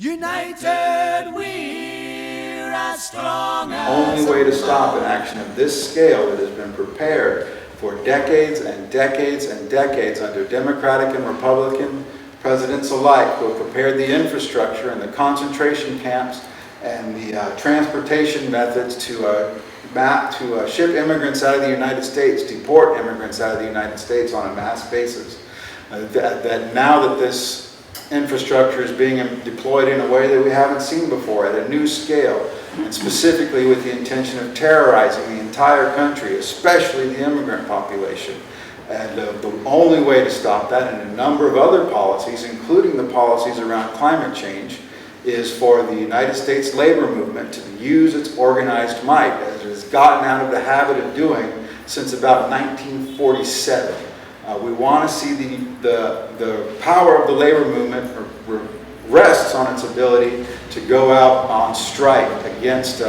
United we're as strong as The only way to stop an action of this scale that has been prepared for decades and decades and decades under Democratic and Republican presidents alike, who have prepared the infrastructure and the concentration camps and the transportation methods to ship immigrants out of the United States, deport immigrants out of the United States on a mass basis. That now that this infrastructure is being deployed in a way that we haven't seen before at a new scale, and specifically with the intention of terrorizing the entire country, especially the immigrant population. And the only way to stop that, and a number of other policies, including the policies around climate change, is for the United States labor movement to use its organized might, as it has gotten out of the habit of doing since about 1947. We want to see the power of the labor movement rests on its ability to go out on strike against,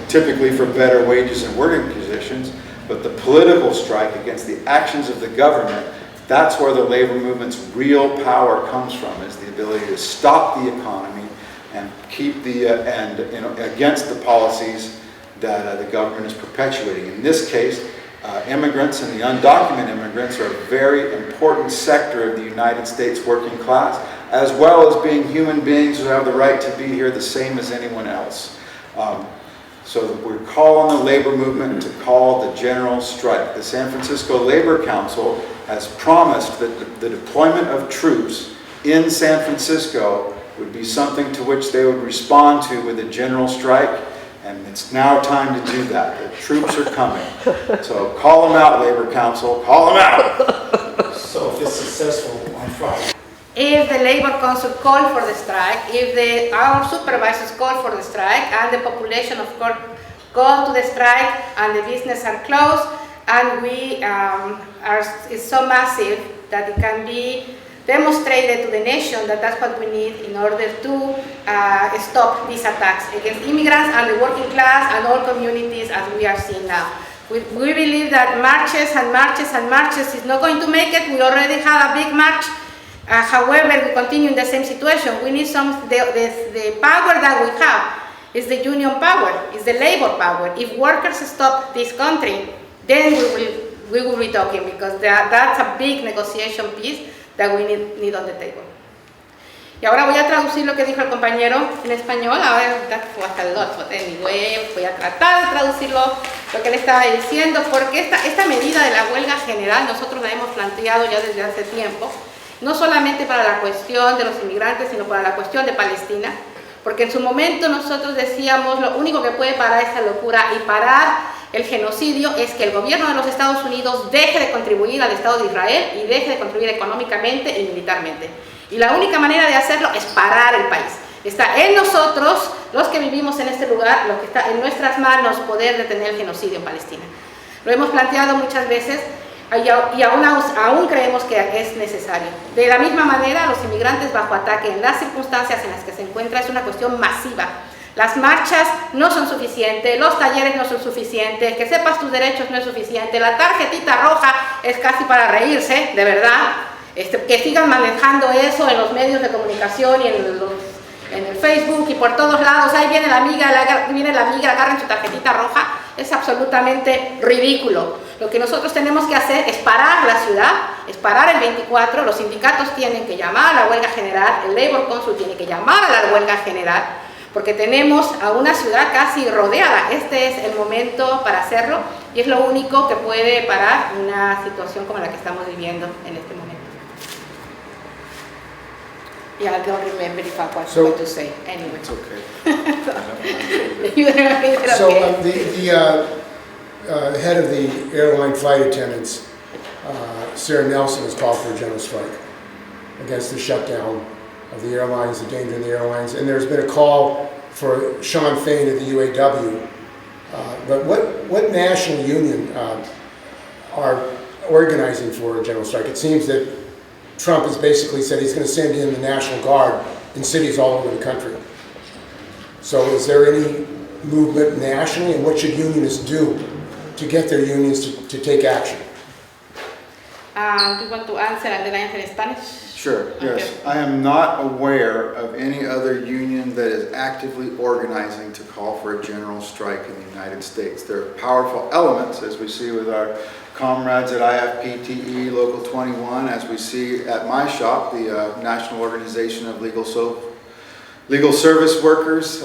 typically for better wages and working conditions, but the political strike against the actions of the government. That's where the labor movement's real power comes from, is the ability to stop the economy and keep against the policies that the government is perpetuating. In this case, immigrants and the undocumented immigrants are a very important sector of the United States working class, as well as being human beings who have the right to be here the same as anyone else. So we call on the labor movement to call the general strike. The San Francisco Labor Council has promised that the deployment of troops in San Francisco would be something to which they would respond to with a general strike, and it's now time to do that. The troops are coming. So call them out, Labor Council, call them out! So if it's successful on Friday. If the Labor Council call for the strike, if our supervisors call for the strike, and the population, of course, go to the strike, and the businesses are closed, and it's so massive that it can be demonstrated to the nation that that's what we need in order to stop these attacks against immigrants and the working class and all communities as we are seeing now. We believe that marches and marches and marches is not going to make it. We already had a big march. However, we continue in the same situation. We need the power that we have is the union power, is the labor power. If workers stop this country, then we will be talking, because that's a big negotiation piece that we need on the table. Y ahora voy a traducir lo que dijo el compañero en español. Ahora that was a lot, but anyway, voy a tratar de traducirlo lo que le estaba diciendo, porque esta medida de la huelga general nosotros la hemos planteado ya desde hace tiempo. No solamente para la cuestión de los inmigrantes, sino para la cuestión de Palestina, porque en su momento nosotros decíamos lo único que puede parar esta locura y parar el genocidio es que el gobierno de los Estados Unidos deje de contribuir al Estado de Israel y deje de contribuir económicamente y militarmente. Y la única manera de hacerlo es parar el país. Está en nosotros, los que vivimos en este lugar, lo que está en nuestras manos, poder detener el genocidio en Palestina. Lo hemos planteado muchas veces. Y aún creemos que es necesario. De la misma manera, los inmigrantes bajo ataque en las circunstancias en las que se encuentra es una cuestión masiva. Las marchas no son suficientes, los talleres no son suficientes, que sepas tus derechos no es suficiente, la tarjetita roja es casi para reírse, de verdad. Que sigan manejando eso en los medios de comunicación y en el Facebook y por todos lados. Ahí viene la amiga, agarren su tarjetita roja. Es absolutamente ridículo. Lo que nosotros tenemos que hacer es parar la ciudad, es parar el 24, los sindicatos tienen que llamar a la huelga general, el Labor Council tiene que llamar a la huelga general, porque tenemos a una ciudad casi rodeada. Este es el momento para hacerlo y es lo único que puede parar una situación como la que estamos viviendo en este momento. Yeah, I don't remember if I was going to say anyway. It's okay. You remember it? So Okay. the head of the airline flight attendants, Sarah Nelson, has called for a general strike against the shutdown of the airlines, the danger in the airlines, and there's been a call for Sean Fain of the UAW. But what national union are organizing for a general strike? It seems that Trump has basically said he's going to send in the National Guard in cities all over the country. So is there any movement nationally, and what should unionists do to get their unions to take action? Do you want to answer and then I answer in Spanish? Sure, yes. Okay. I am not aware of any other union that is actively organizing to call for a general strike in the United States. There are powerful elements, as we see with our comrades at IFTE Local 21, as we see at my shop, the National Organization of Legal Service Workers,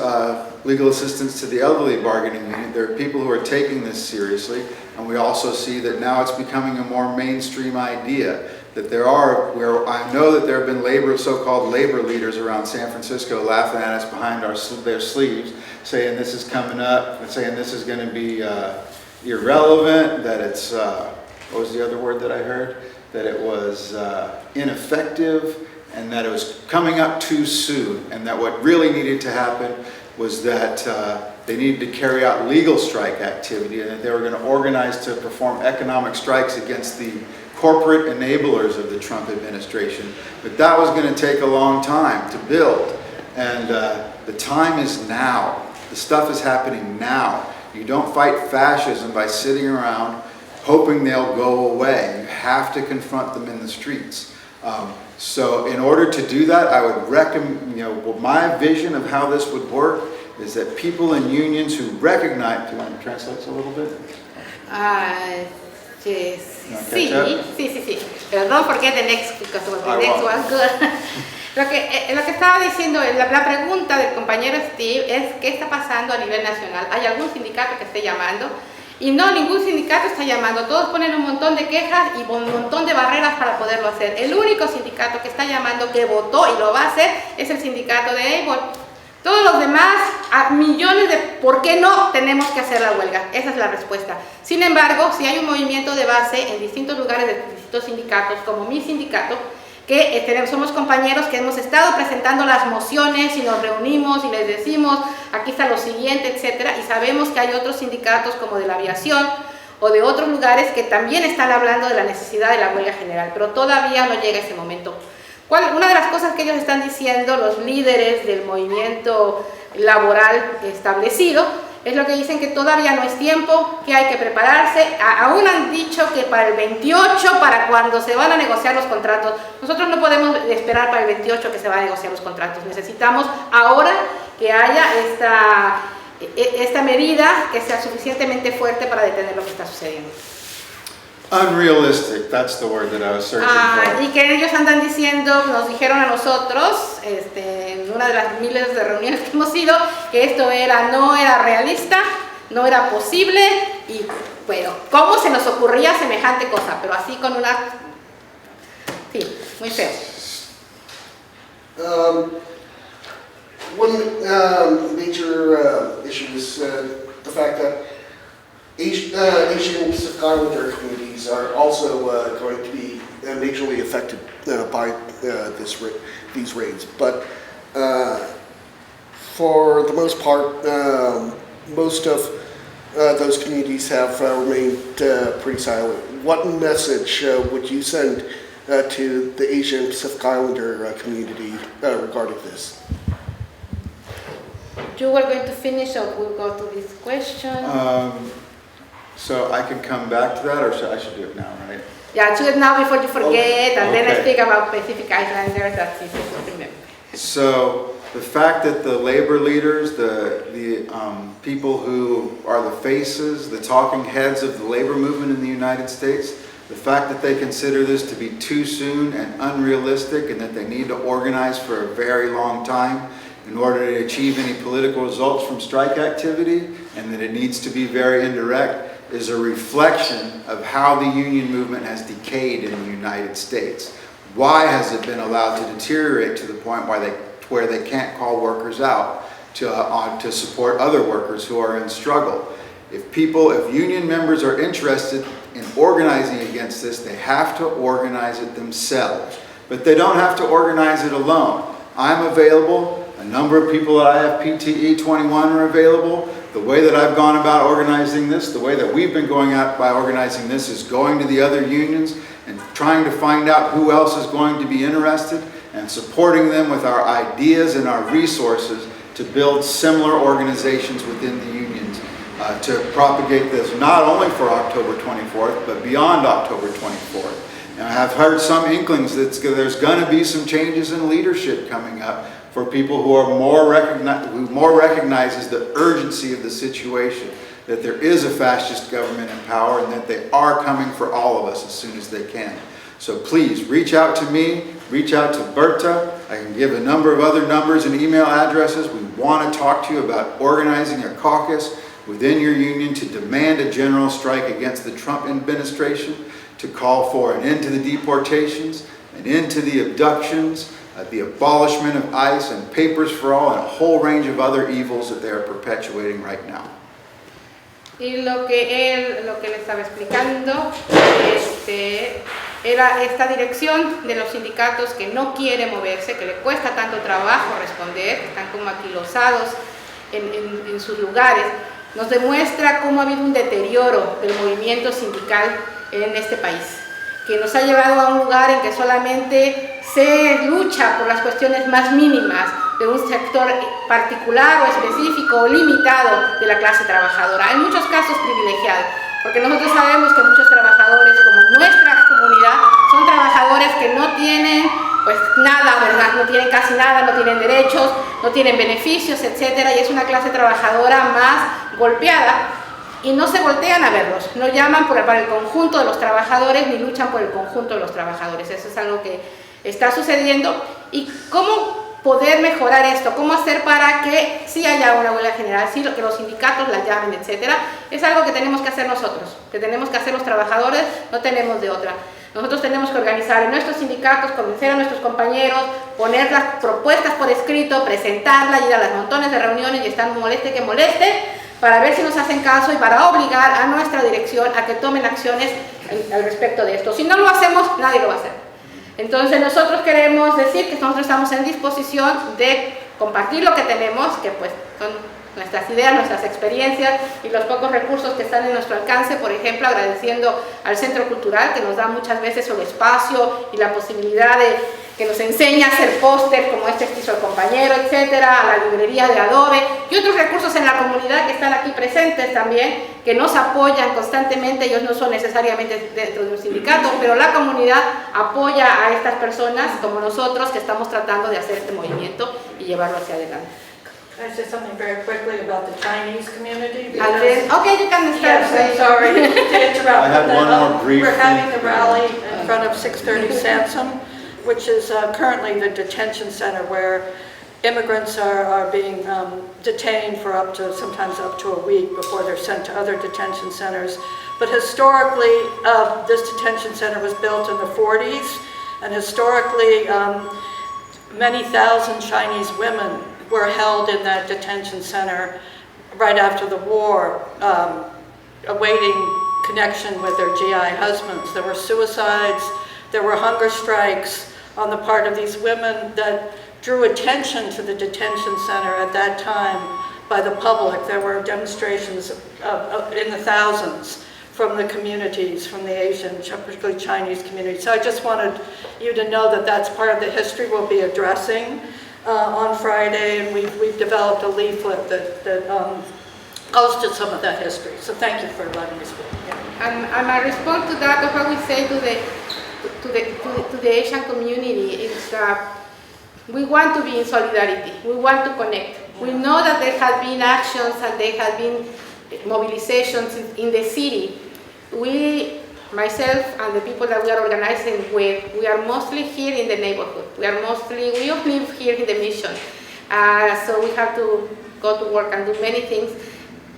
legal assistance to the elderly bargaining unit. There are people who are taking this seriously, and we also see that now it's becoming a more mainstream idea. That I know that there have been so-called labor leaders around San Francisco laughing at us behind their sleeves, saying this is coming up, and saying this is going to be irrelevant, that it's, what was the other word that I heard? That it was ineffective, and that it was coming up too soon, and that what really needed to happen was that they needed to carry out legal strike activity, and that they were going to organize to perform economic strikes against the corporate enablers of the Trump administration. But that was going to take a long time to build, and the time is now. The stuff is happening now. You don't fight fascism by sitting around hoping they'll go away. You have to confront them in the streets. So in order to do that, I would recommend, my vision of how this would work is that people in unions who recognize, do you want to translate this a little bit? Yes. Okay, Sí. Pero don't forget the next, because the next one's good. Lo que estaba diciendo, la pregunta del compañero Steve es ¿qué está pasando a nivel nacional? ¿Hay algún sindicato que esté llamando? Y no, ningún sindicato está llamando. Todos ponen un montón de quejas y un montón de barreras para poderlo hacer. El único sindicato que está llamando, que votó y lo va a hacer, es el sindicato de Able. Todos los demás, a millones de ¿por qué no tenemos que hacer la huelga? Esa es la respuesta. Sin embargo, si hay un movimiento de base en distintos lugares de distintos sindicatos, como mi sindicato, que somos compañeros que hemos estado presentando las mociones y nos reunimos y les decimos, aquí está lo siguiente, etcétera, y sabemos que hay otros sindicatos como de la aviación o de otros lugares que también están hablando de la necesidad de la huelga general, pero todavía no llega ese momento. Una de las cosas que ellos están diciendo, los líderes del movimiento laboral establecido, es lo que dicen que todavía no es tiempo, que hay que prepararse. Aún han dicho que para el 28, para cuando se van a negociar los contratos. Nosotros no podemos esperar para el 28 que se van a negociar los contratos. Necesitamos ahora que haya esta medida que sea suficientemente fuerte para detener lo que está sucediendo. Unrealistic, that's the word that I was searching for. Y que ellos andan diciendo, nos dijeron a nosotros, en una de las miles de reuniones que hemos ido, que esto no era realista, no era posible, y bueno, ¿cómo se nos ocurría semejante cosa? Pero así con una... Sí, muy feo. One major issue is the fact that Asian Pacific Islander communities are also going to be majorly affected by these raids. But for the most part, most of those communities have remained pretty silent. What message would you send to the Asian Pacific Islander community regarding this? You were going to finish, or we'll go to this question. So I can come back to that, or I should do it now, right? Yeah, do it now before you forget, and then I Okay. speak about Pacific Islanders. That's easy to remember. So the fact that the labor leaders, the people who are the faces, the talking heads of the labor movement in the United States, the fact that they consider this to be too soon and unrealistic, and that they need to organize for a very long time in order to achieve any political results from strike activity, and that it needs to be very indirect, is a reflection of how the union movement has decayed in the United States. Why has it been allowed to deteriorate to the point where they can't call workers out to support other workers who are in struggle? If union members are interested in organizing against this, they have to organize it themselves. But they don't have to organize it alone. I'm available. A number of people at IFTE 21 are available. The way that I've gone about organizing this, the way that we've been going out by organizing this, is going to the other unions and trying to find out who else is going to be interested and supporting them with our ideas and our resources to build similar organizations within the unions to propagate this not only for October 24th, but beyond October 24th. And I've heard some inklings that there's going to be some changes in leadership coming up for people who are more recognizes the urgency of the situation, that there is a fascist government in power and that they are coming for all of us as soon as they can. So please reach out to me, reach out to Berta. I can give a number of other numbers and email addresses. We want to talk to you about organizing a caucus within your union to demand a general strike against the Trump administration, to call for an end to the deportations, an end to the abductions, the abolishment of ICE and papers for all, and a whole range of other evils that they are perpetuating right now. Y lo que le estaba explicando, era esta dirección de los sindicatos que no quiere moverse, que le cuesta tanto trabajo responder, que están como aquilosados en sus lugares, nos demuestra cómo ha habido un deterioro del movimiento sindical en este país, que nos ha llevado a un lugar en que solamente se lucha por las cuestiones más mínimas de un sector particular o específico o limitado de la clase trabajadora, en muchos casos privilegiados, porque nosotros sabemos que muchos trabajadores, como nuestra comunidad, son trabajadores que no tienen pues nada, ¿verdad? No tienen casi nada, no tienen derechos, no tienen beneficios, etcétera, y es una clase trabajadora más golpeada, y no se voltean a verlos, no llaman para el conjunto de los trabajadores ni luchan por el conjunto de los trabajadores. Eso es algo que está sucediendo. ¿Y cómo poder mejorar esto? ¿Cómo hacer para que sí haya una huelga general, sí, que los sindicatos la llamen, etcétera? Es algo que tenemos que hacer nosotros, que tenemos que hacer los trabajadores, no tenemos de otra. Nosotros tenemos que organizar en nuestros sindicatos, convencer a nuestros compañeros, poner las propuestas por escrito, presentarlas, ir a las montones de reuniones y estar moleste que moleste, para ver si nos hacen caso y para obligar a nuestra dirección a que tomen acciones al respecto de esto. Si no lo hacemos, nadie lo va a hacer. Entonces nosotros queremos decir que nosotros estamos en disposición de compartir lo que tenemos, que pues son nuestras ideas, nuestras experiencias y los pocos recursos que están en nuestro alcance, por ejemplo, agradeciendo al Centro Cultural que nos da muchas veces el espacio y la posibilidad de que nos enseña a hacer póster como este que hizo el compañero, etcétera, a la librería de Adobe y otros recursos en la comunidad que están aquí presentes también, que nos apoyan constantemente. Ellos no son necesariamente dentro de un sindicato, pero la comunidad apoya a estas personas como nosotros que estamos tratando de hacer este movimiento y llevarlo hacia adelante. Can I say something very quickly about the Chinese community? Okay, you can start. Yes, I'm sorry to interrupt. I had one more brief We're having thing. the rally in front of 630 Sansome, which is currently the detention center where immigrants are being detained for sometimes up to a week before they're sent to other detention centers. But historically, this detention center was built in the 40s, and historically, many thousand Chinese women were held in that detention center right after the war, awaiting connection with their GI husbands. There were suicides, there were hunger strikes on the part of these women that drew attention to the detention center at that time by the public. There were demonstrations in the thousands from the communities, from the Asian, particularly Chinese community. So I just wanted you to know that that's part of the history we'll be addressing on Friday, and we've developed a leaflet that goes to some of that history. So thank you for letting me speak. And my response to that, of what we say to the Asian community is that we want to be in solidarity. We want to connect. We know that there have been actions and there have been mobilizations in the city. We, myself and the people that we are organizing with, we are mostly here in the neighborhood. We live here in the mission. So we have to go to work and do many things.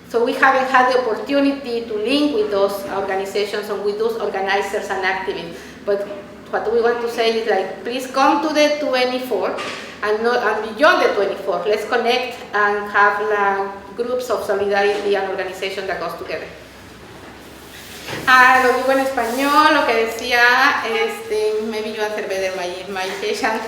So we haven't had the opportunity to link with those organizations and with those organizers and activists. But what we want to say is like, please come to the 24 and beyond the 24. Let's connect and have groups of solidarity and organizations that goes together. Lo digo en español, lo que decía, maybe you answer better my Asian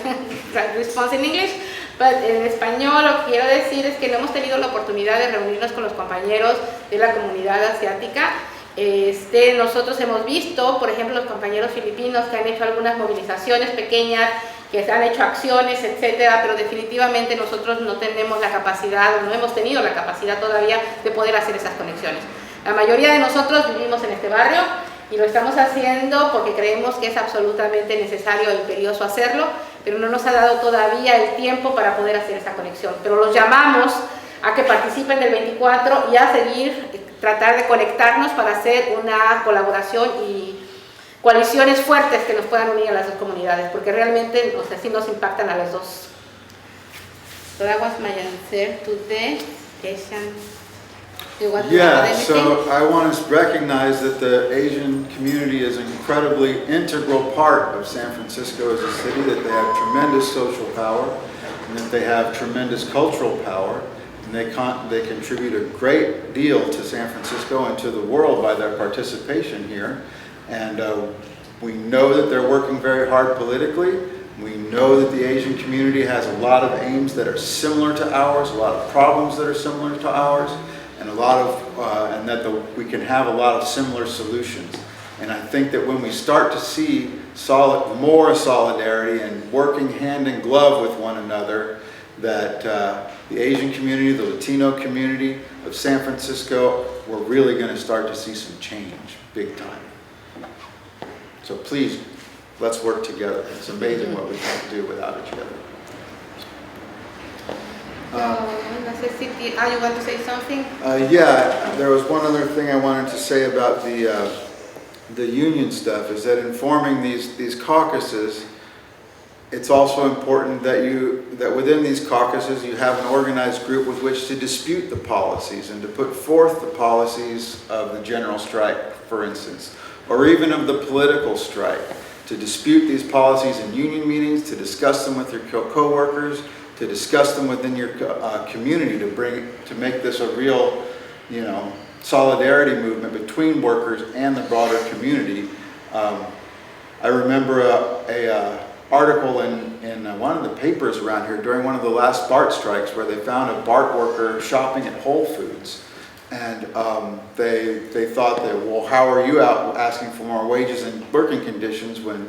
response in English, but en español lo que quiero decir es que no hemos tenido la oportunidad de reunirnos con los compañeros de la comunidad asiática. Nosotros hemos visto, por ejemplo, los compañeros filipinos que han hecho algunas movilizaciones pequeñas, que se han hecho acciones, etcétera, pero definitivamente nosotros no tenemos la capacidad, o no hemos tenido la capacidad todavía de poder hacer esas conexiones. La mayoría de nosotros vivimos en este barrio y lo estamos haciendo porque creemos que es absolutamente necesario e imperioso hacerlo, pero no nos ha dado todavía el tiempo para poder hacer esa conexión. Pero los llamamos a que participen del 24 y a seguir, tratar de conectarnos para hacer una colaboración y coaliciones fuertes que nos puedan unir a las dos comunidades, porque realmente, o sea, sí nos impactan a las dos. So that was my answer to the Asian. Do you want to add Yeah, anything? so I want to recognize that the Asian community is an incredibly integral part of San Francisco as a city, that they have tremendous social power, and that they have tremendous cultural power, and they contribute a great deal to San Francisco and to the world by their participation here. And we know that they're working very hard politically. We know that the Asian community has a lot of aims that are similar to ours, a lot of problems that are similar to ours, and we can have a lot of similar solutions. And I think that when we start to see more solidarity and working hand in glove with one another, that the Asian community, the Latino community of San Francisco, we're really going to start to see some change, big time. So please, let's work together. It's amazing what we can do without each other. You want to say something? Yeah, there was one other thing I wanted to say about the union stuff, is that in forming these caucuses, it's also important that within these caucuses you have an organized group with which to dispute the policies and to put forth the policies of the general strike, for instance, or even of the political strike, to dispute these policies in union meetings, to discuss them with your co-workers, to discuss them within your community, to make this a real, solidarity movement between workers and the broader community. I remember a article in one of the papers around here during one of the last BART strikes, where they found a BART worker shopping at Whole Foods. And they thought that, well, how are you out asking for more wages and working conditions when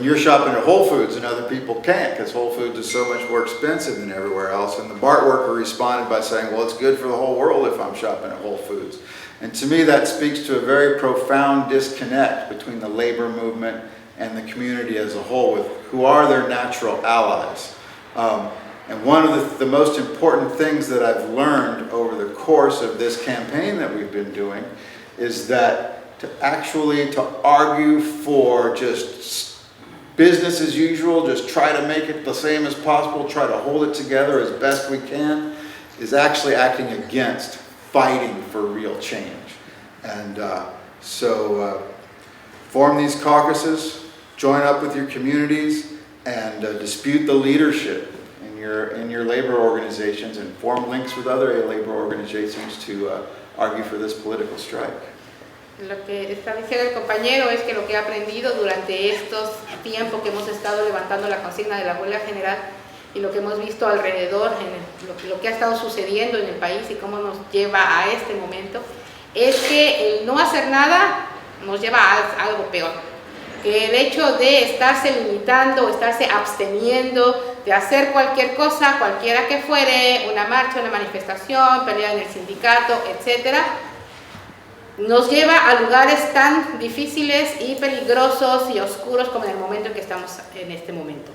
you're shopping at Whole Foods and other people can't, because Whole Foods is so much more expensive than everywhere else. And the BART worker responded by saying, well, it's good for the whole world if I'm shopping at Whole Foods. And to me, that speaks to a very profound disconnect between the labor movement and the community as a whole, with who are their natural allies. And one of the most important things that I've learned over the course of this campaign that we've been doing is that to argue for just business as usual, just try to make it the same as possible, try to hold it together as best we can, is actually acting against fighting for real change. And so form these caucuses, join up with your communities, and dispute the leadership in your labor organizations, and form links with other labor organizations to argue for this political strike. Lo que está diciendo el compañero es que lo que ha aprendido durante estos tiempos que hemos estado levantando la consigna de la huelga general y lo que hemos visto alrededor, lo que ha estado sucediendo en el país y cómo nos lleva a este momento, es que el no hacer nada nos lleva a algo peor. Que el hecho de estarse limitando, estarse absteniendo de hacer cualquier cosa, cualquiera que fuere, una marcha, una manifestación, pelea en el sindicato, etcétera, nos lleva a lugares tan difíciles y peligrosos y oscuros como en el momento en que estamos en este momento.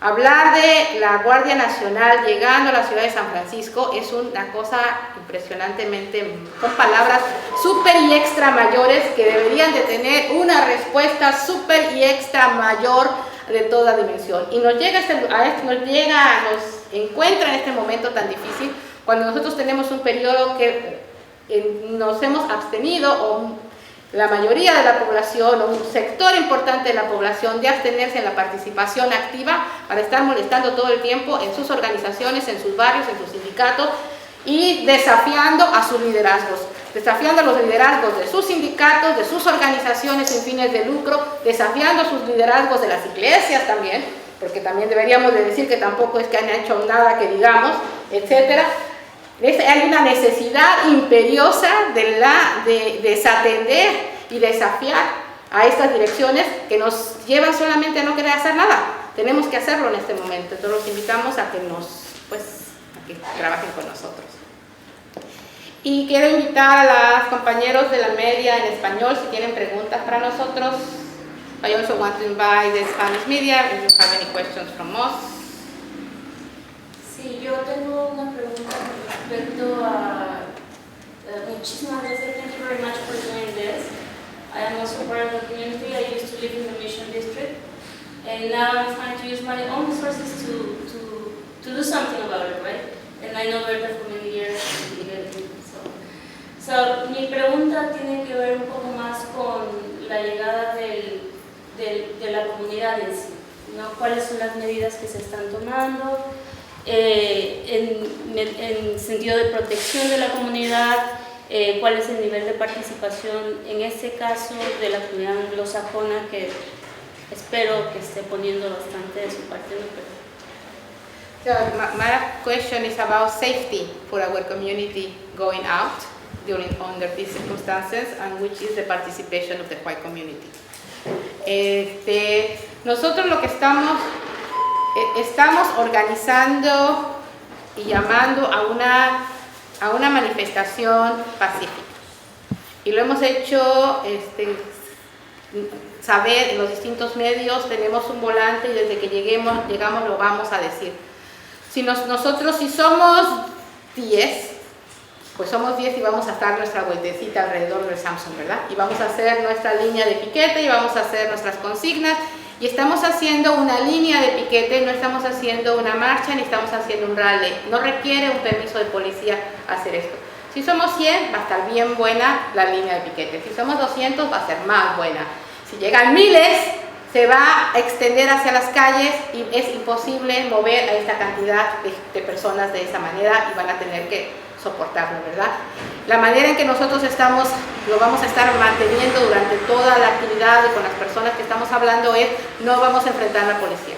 Hablar de la Guardia Nacional llegando a la ciudad de San Francisco es una cosa impresionantemente, son palabras súper y extra mayores que deberían de tener una respuesta súper y extra mayor de toda dimensión. Y nos encuentra en este momento tan difícil cuando nosotros tenemos un periodo que nos hemos abstenido, o la mayoría de la población, o un sector importante de la población, de abstenerse en la participación activa para estar molestando todo el tiempo en sus organizaciones, en sus barrios, en sus sindicatos, y desafiando a sus liderazgos, desafiando a los liderazgos de sus sindicatos, de sus organizaciones sin fines de lucro, desafiando a sus liderazgos de las iglesias también, porque también deberíamos de decir que tampoco es que han hecho nada que digamos, etcétera. Hay una necesidad imperiosa de desatender y desafiar a estas direcciones que nos llevan solamente a no querer hacer nada. Tenemos que hacerlo en este momento, entonces los invitamos a que trabajen con nosotros. Y quiero invitar a los compañeros de la media en español si tienen preguntas para nosotros. I also want to invite the Spanish media if you have any questions from us. Sí, yo tengo una pregunta con respecto a muchísimas gracias. Thank you very much for doing this. I am also part of the community. I used to live in the Mission District, and now I'm trying to use my own resources to do something about it, right? And I know Berta for many years. So, mi pregunta tiene que ver un poco más con la llegada de la comunidad en sí, ¿no? ¿Cuáles son las medidas que se están tomando en sentido de protección de la comunidad? ¿Cuál es el nivel de participación en este caso de la comunidad anglosajona, que espero que esté poniendo bastante de su parte, ¿no? So my question is about safety for our community going out under these circumstances, and which is the participation of the white community. Nosotros lo que estamos organizando y llamando a una manifestación pacífica, y lo hemos hecho saber en los distintos medios. Tenemos un volante y desde que llegamos lo vamos a decir. Si somos 10, pues somos 10 y vamos a estar nuestra vueltecita alrededor del Sansome, ¿verdad? Y vamos a hacer nuestra línea de piquete y vamos a hacer nuestras consignas, y estamos haciendo una línea de piquete, no estamos haciendo una marcha ni estamos haciendo un rally. No requiere un permiso de policía hacer esto. Si somos 100, va a estar bien buena la línea de piquete. Si somos 200, va a ser más buena. Si llegan miles, se va a extender hacia las calles y es imposible mover a esta cantidad de personas de esa manera, y van a tener que soportarlo, ¿verdad? La manera en que nosotros lo vamos a estar manteniendo durante toda la actividad y con las personas que estamos hablando es: no vamos a enfrentar a la policía.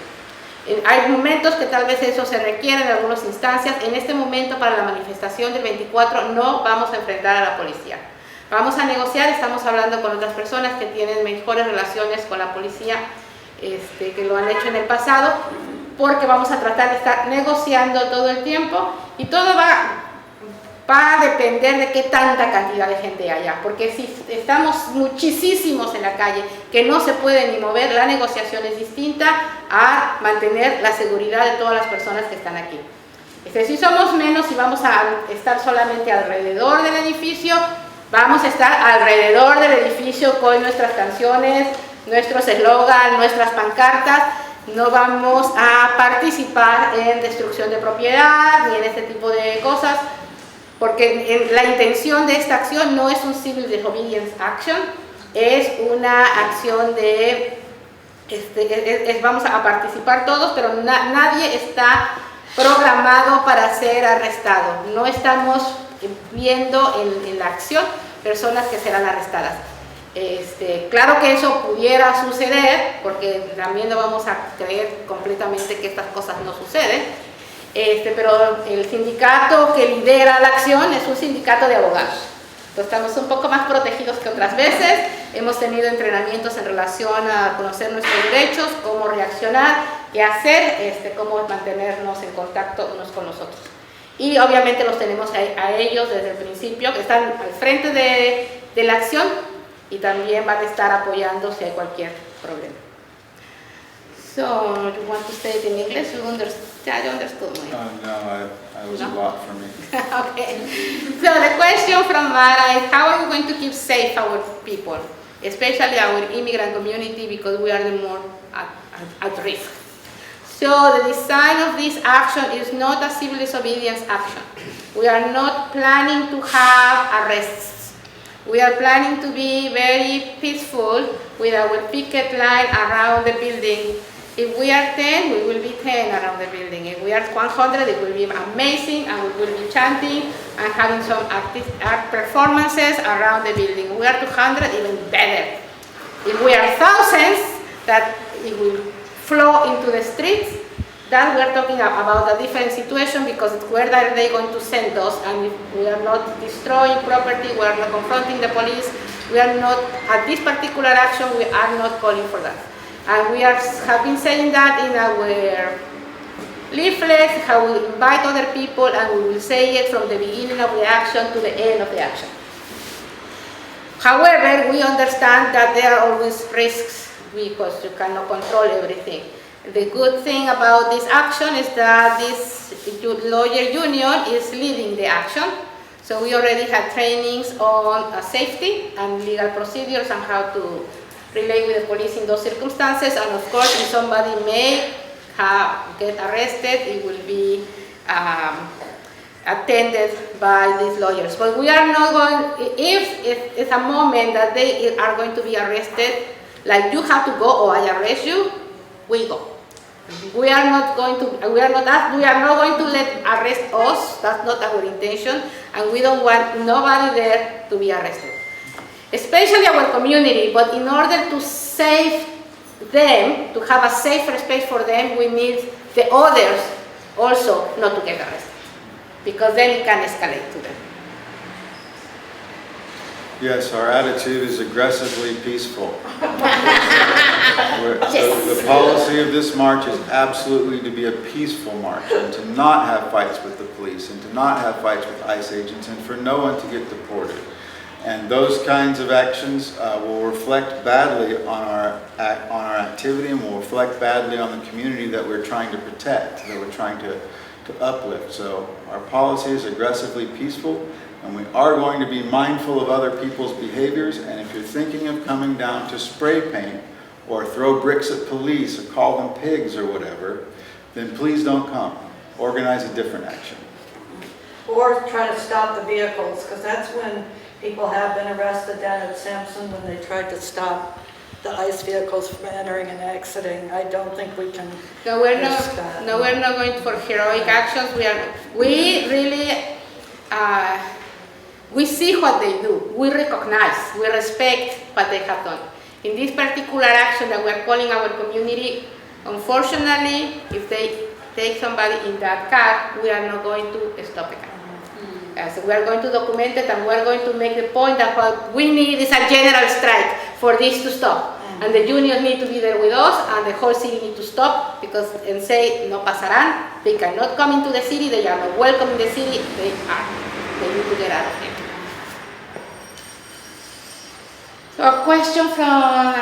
Hay momentos que tal vez eso se requiere en algunas instancias. En este momento, para la manifestación del 24, no vamos a enfrentar a la policía. Vamos a negociar, estamos hablando con otras personas que tienen mejores relaciones con la policía, que lo han hecho en el pasado, porque vamos a tratar de estar negociando todo el tiempo, y todo va a depender de qué tanta cantidad de gente haya, porque si estamos muchísimos en la calle que no se puede ni mover, la negociación es distinta a mantener la seguridad de todas las personas que están aquí. Si somos menos y vamos a estar solamente alrededor del edificio, vamos a estar alrededor del edificio con nuestras canciones, nuestros eslogans, nuestras pancartas. No vamos a participar en destrucción de propiedad ni en este tipo de cosas, porque la intención de esta acción no es un civil disobedience action, es una acción de, vamos a participar todos, pero nadie está programado para ser arrestado. No estamos viendo en la acción personas que serán arrestadas. Claro que eso pudiera suceder, porque también no vamos a creer completamente que estas cosas no suceden. Pero el sindicato que lidera la acción es un sindicato de abogados. Entonces estamos un poco más protegidos que otras veces. Hemos tenido entrenamientos en relación a conocer nuestros derechos, cómo reaccionar, qué hacer, cómo mantenernos en contacto unos con los otros. Y obviamente los tenemos a ellos desde el principio, que están al frente de la acción, y también van a estar apoyando si hay cualquier problema. So, you want to say it in English? You understood me? No, I was a lot for me. Okay. So the question from Mara is, how are we going to keep safe our people, especially our immigrant community, because we are the more at risk? So the design of this action is not a civil disobedience action. We are not planning to have arrests. We are planning to be very peaceful with our picket line around the building. If we are 10, we will be 10 around the building. If we are 100, it will be amazing, and we will be chanting and having some art performances around the building. We are 200, even better. If we are thousands, that it will flow into the streets, then we are talking about a different situation, because where are they going to send us? And if we are not destroying property, we are not confronting the police, we are not, at this particular action, we are not calling for that. And we have been saying that in our leaflets, how we invite other people, and we will say it from the beginning of the action to the end of the action. However, we understand that there are always risks because you cannot control everything. The good thing about this action is that this lawyer union is leading the action. So we already had trainings on safety and legal procedures and how to relate with the police in those circumstances. And of course, if somebody may get arrested, it will be attended by these lawyers. But we are not going, if it's a moment that they are going to be arrested, like you have to go or I arrest you, we go. We are not going to let arrest us. That's not our intention, and we don't want nobody there to be arrested, especially our community. But in order to save them, to have a safer space for them, we need the others also not to get arrested, because then it can escalate to them. Yes, our attitude is aggressively peaceful. The policy of this march is absolutely to be a peaceful march and to not have fights with the police and to not have fights with ICE agents and for no one to get deported. And those kinds of actions will reflect badly on our activity and will reflect badly on the community that we're trying to protect, that we're trying to uplift. So our policy is aggressively peaceful. And we are going to be mindful of other people's behaviors, and if you're thinking of coming down to spray paint or throw bricks at police or call them pigs or whatever, then please don't come. Organize a different action. Or try to stop the vehicles, because that's when people have been arrested down at Sansome when they tried to stop the ICE vehicles from entering and exiting. I don't think we can We're risk that. not going for heroic actions. We really we see what they do, we recognize, we respect what they have done. In this particular action that we're calling our community, unfortunately, if they take somebody in that car, we are not going to stop the car. So we are going to document it, and we're going to make the point that what we need is a general strike for this to stop. And the unions need to be there with us, and the whole city need to stop and say, no pasarán, they cannot come into the city, they are not welcome in the city, they need to get out of here. So a question from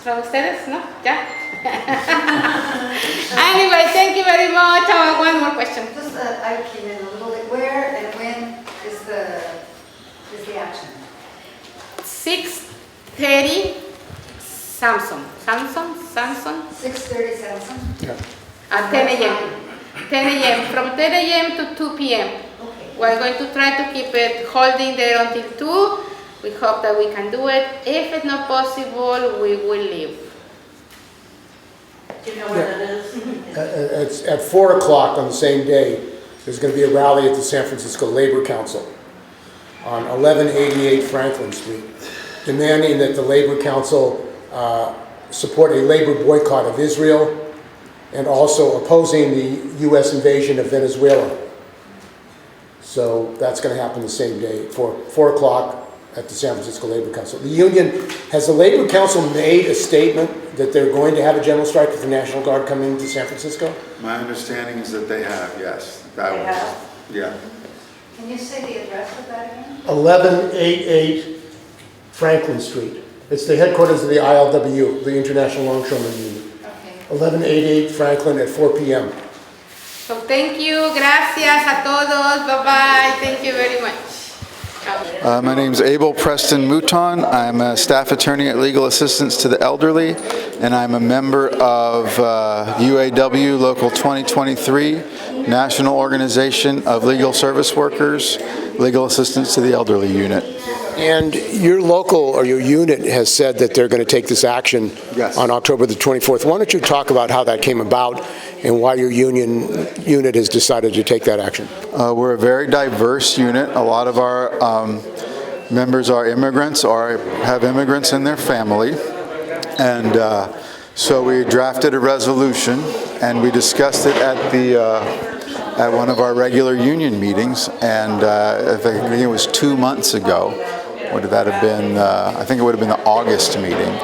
ustedes, no? Yeah? Anyway, thank you very much. One more question. Just, I came in a little bit. Where and when is the action? 6:30, Sansome. 6:30 Sansome? Yeah. At 10 a.m. 10 a.m. From 10 a.m. to 2 p.m. Okay. We're going to try to keep it holding there until 2. We hope that we can do it. If it's not possible, we will leave. Do you know where that is? It's at 4 o'clock on the same day. There's going to be a rally at the San Francisco Labor Council on 1188 Franklin Street, demanding that the Labor Council support a labor boycott of Israel and also opposing the U.S. invasion of Venezuela. So that's going to happen the same day, 4 o'clock at the San Francisco Labor Council. The union, has the Labor Council made a statement that they're going to have a general strike if the National Guard come into San Francisco? My understanding is that they have, yes. Yeah. Can you say the address of that again? 1188 Franklin Street. It's the headquarters of the ILWU, the International Longshoremen Union. Okay. 1188 Franklin at 4 p.m. So thank you. Gracias a todos. Bye-bye. Thank you very much. My name is Abel Preston Mouton. I'm a staff attorney at Legal Assistance to the Elderly, and I'm a member of UAW Local 2023, National Organization of Legal Service Workers, Legal Assistance to the Elderly Unit. And your local or your unit has said that they're going to take this action on October the 24th. Why don't you talk about how that came about and why your unit has decided to take that action? We're a very diverse unit. A lot of our members are immigrants or have immigrants in their family. And so we drafted a resolution and we discussed it at one of our regular union meetings. And I think it was 2 months ago. Would that have been, I think it would have been the August meeting.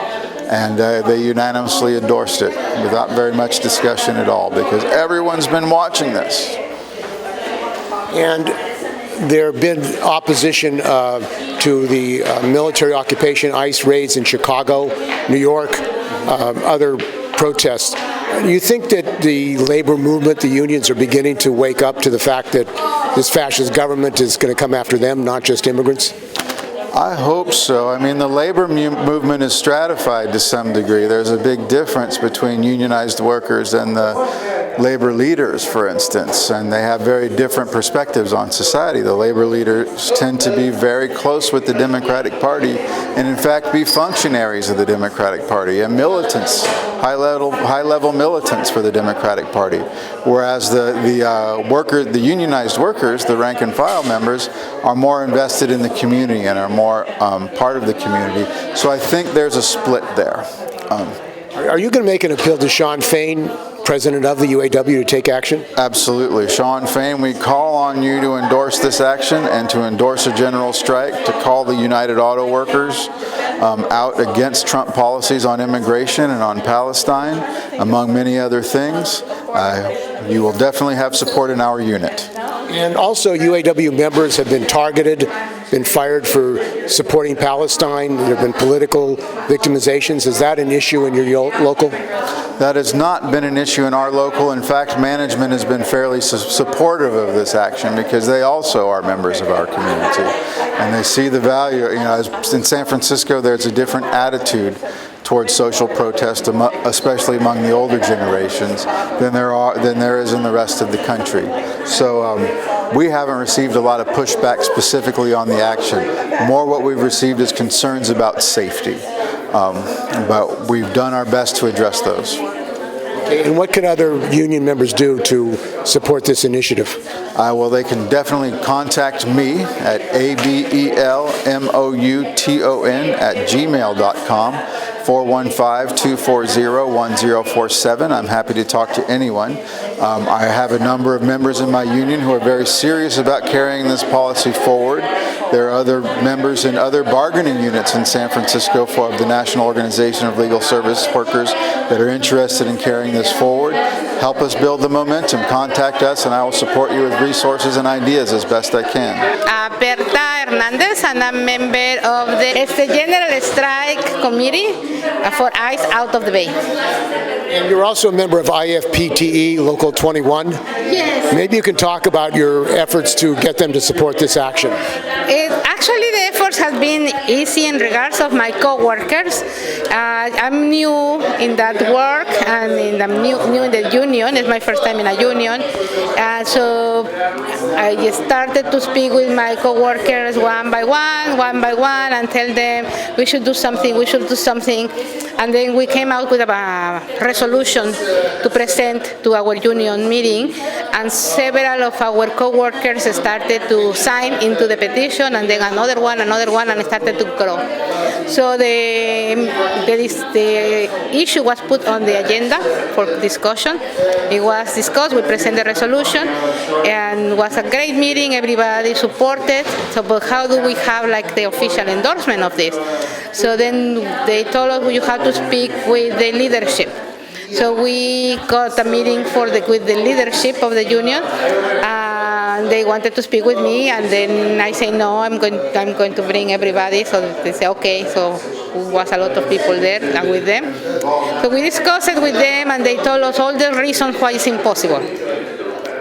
And they unanimously endorsed it without very much discussion at all, because everyone's been watching this. And there have been opposition to the military occupation, ICE raids in Chicago, New York, other protests. Do you think that the labor movement, the unions, are beginning to wake up to the fact that this fascist government is going to come after them, not just immigrants? I hope so. I mean, the labor movement is stratified to some degree. There's a big difference between unionized workers and the labor leaders, for instance, and they have very different perspectives on society. The labor leaders tend to be very close with the Democratic Party and, in fact, be functionaries of the Democratic Party and militants, high-level militants for the Democratic Party, whereas the unionized workers, the rank-and-file members, are more invested in the community and are more part of the community. So I think there's a split there. Are you going to make an appeal to Shawn Fain, president of the UAW, to take action? Absolutely. Shawn Fain, we call on you to endorse this action and to endorse a general strike, to call the United Auto Workers out against Trump policies on immigration and on Palestine, among many other things. You will definitely have support in our unit. And also, UAW members have been targeted, been fired for supporting Palestine. There have been political victimizations. Is that an issue in your local? That has not been an issue in our local. In fact, management has been fairly supportive of this action because they also are members of our community. And they see the value. You know, in San Francisco, there's a different attitude towards social protest, especially among the older generations, than there is in the rest of the country. So we haven't received a lot of pushback specifically on the action. More what we've received is concerns about safety. But we've done our best to address those. Okay, and what can other union members do to support this initiative? Well, they can definitely contact me at abelmouton@gmail.com, 415-240-1047. I'm happy to talk to anyone. I have a number of members in my union who are very serious about carrying this policy forward. There are other members in other bargaining units in San Francisco for the National Organization of Legal Service Workers that are interested in carrying this forward. Help us build the momentum. Contact us and I will support you with resources and ideas as best I can. Berta Hernandez, and I'm a member of the General Strike Committee for ICE out of the Bay. And you're also a member of IFTE Local 21. Yes. Maybe you can talk about your efforts to get them to support this action. Actually, the efforts have been easy in regards of my co-workers. I'm new in that work, and I'm new in the union. It's my first time in a union. So I started to speak with my co-workers one by one, and tell them we should do something. And then we came out with a resolution to present to our union meeting, and several of our co-workers started to sign into the petition, and then another one, and it started to grow. So the issue was put on the agenda for discussion. It was discussed, we presented the resolution, and it was a great meeting, everybody supported. So, but how do we have like the official endorsement of this? So then they told us you have to speak with the leadership. So we got a meeting with the leadership of the union. They wanted to speak with me, and then I say no, I'm going to bring everybody. So they say okay. So there was a lot of people there and with them. So we discussed it with them, and they told us all the reasons why it's impossible.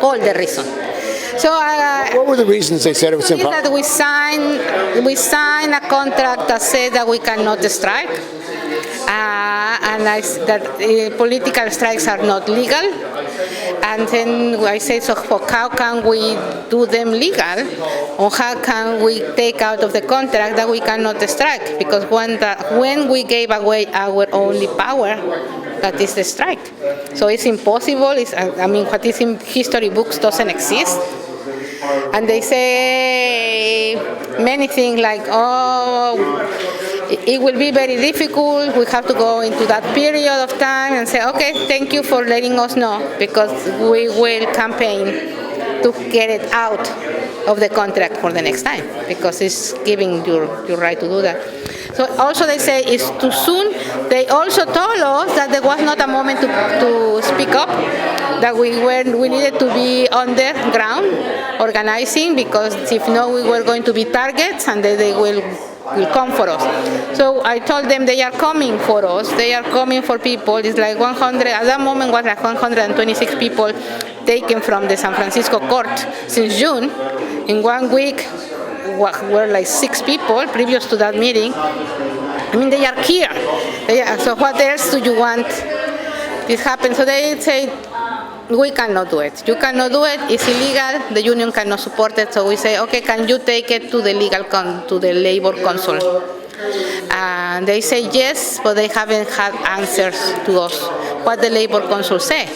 All the reasons. So what were the reasons they said it was impossible? That we signed a contract that said that we cannot strike. And that political strikes are not legal. And then I say, so how can we do them legal? Or how can we take out of the contract that we cannot strike? Because when we gave away our only power, that is the strike. So it's impossible. What is in history books doesn't exist. And they say many things like, it will be very difficult. We have to go into that period of time and say, okay, thank you for letting us know, because we will campaign to get it out of the contract for the next time, because it's giving your right to do that. So also they say it's too soon. They also told us that there was not a moment to speak up, that we needed to be on the ground organizing, because if not we were going to be targets and they will come for us. So I told them they are coming for us. They are coming for people. It's like 100, at that moment was like 126 people taken from the San Francisco court since June. In 1 week, were like 6 people previous to that meeting. I mean, they are here. So what else do you want? This happened. So they say, we cannot do it. You cannot do it. It's illegal. The union cannot support it. So we say, okay, can you take it to the to the labor council? And they say yes, but they haven't had answers to us. What the labor council say?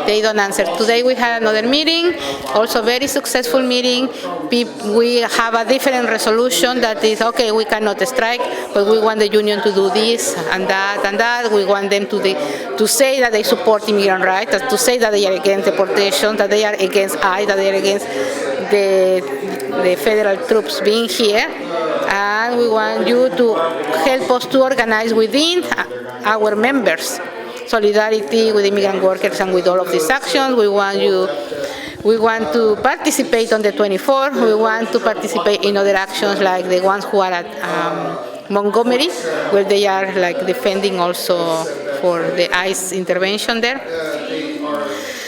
They don't answer. Today we had another meeting, also very successful meeting. We have a different resolution that is, okay, we cannot strike, but we want the union to do this and that and that. We want them to say that they support immigrant rights, to say that they are against deportation, that they are against ICE, that they are against the federal troops being here. And we want you to help us to organize within our members solidarity with immigrant workers and with all of these actions. We want to participate on the 24th. We want to participate in other actions like the ones who are at Montgomery, where they are like defending also for the ICE intervention there.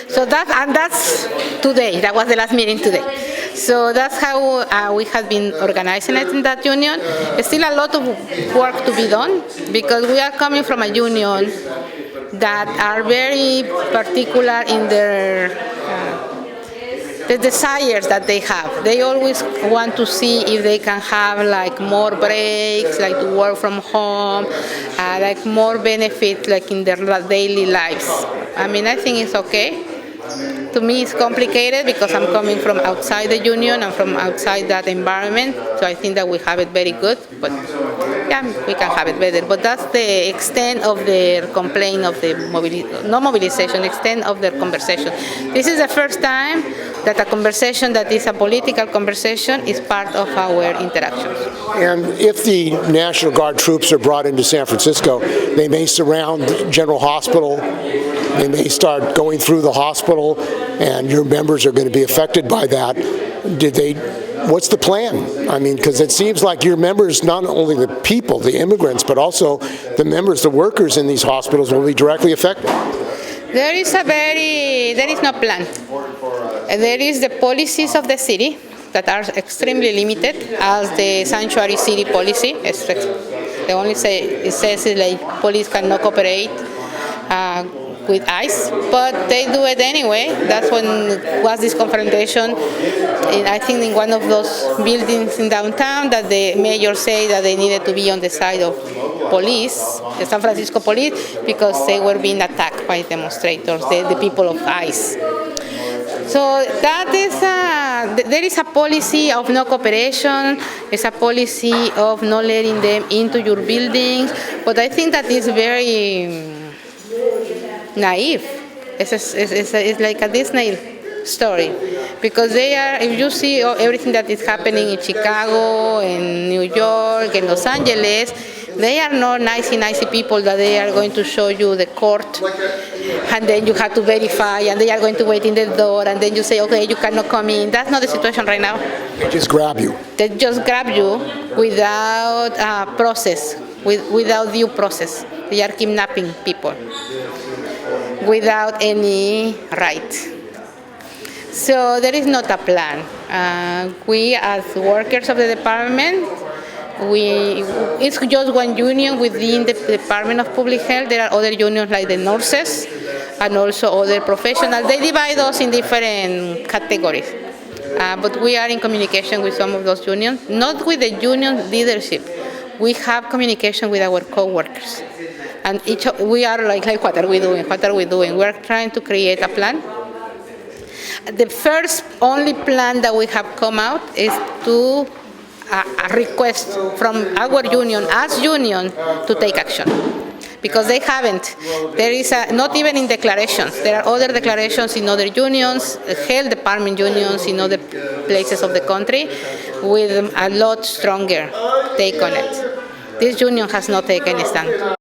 So that's today. That was the last meeting today. So that's how we have been organizing it in that union. There's still a lot of work to be done, because we are coming from a union that are very particular in their the desires that they have. They always want to see if they can have like more breaks, like to work from home, like more benefits like in their daily lives. I mean, I think it's okay. To me, it's complicated because I'm coming from outside the union and from outside that environment. So I think that we have it very good, but yeah, we can have it better. But that's the extent of their complaint of the mobilization, extent of their conversation. This is the first time that a conversation that is a political conversation is part of our interactions. And if the National Guard troops are brought into San Francisco, they may surround General Hospital. They may start going through the hospital, and your members are going to be affected by that. What's the plan? I mean, because it seems like your members, not only the people, the immigrants, but also the members, the workers in these hospitals will be directly affected. There is no plan. There is the policies of the city that are extremely limited, as the sanctuary city policy. They only say, it says like police cannot cooperate with ICE, but they do it anyway. That's when was this confrontation, I think in one of those buildings in downtown, that the mayor said that they needed to be on the side of police, the San Francisco police, because they were being attacked by demonstrators, the people of ICE. So that is there is a policy of no cooperation, it's a policy of not letting them into your buildings, but I think that is very naive. It's like a Disney story, because they are, if you see everything that is happening in Chicago, in New York, in Los Angeles, they are not nicey people that they are going to show you the court, and then you have to verify, and they are going to wait in the door, and then you say, okay, you cannot come in. That's not the situation right now. They just grab you. They just grab you without process, without due process. They are kidnapping people without any right. So there is not a plan. We, as workers of the department, it's just one union within the Department of Public Health. There are other unions like the nurses and also other professionals. They divide us in different categories. But we are in communication with some of those unions, not with the union leadership. We have communication with our co-workers. And we are like, what are we doing? What are we doing? We're trying to create a plan. The first only plan that we have come out is to a request from our union, as union, to take action. Because they haven't. There is not even in declarations. There are other declarations in other unions, health department unions in other places of the country, with a lot stronger take on it. This union has not taken any stand.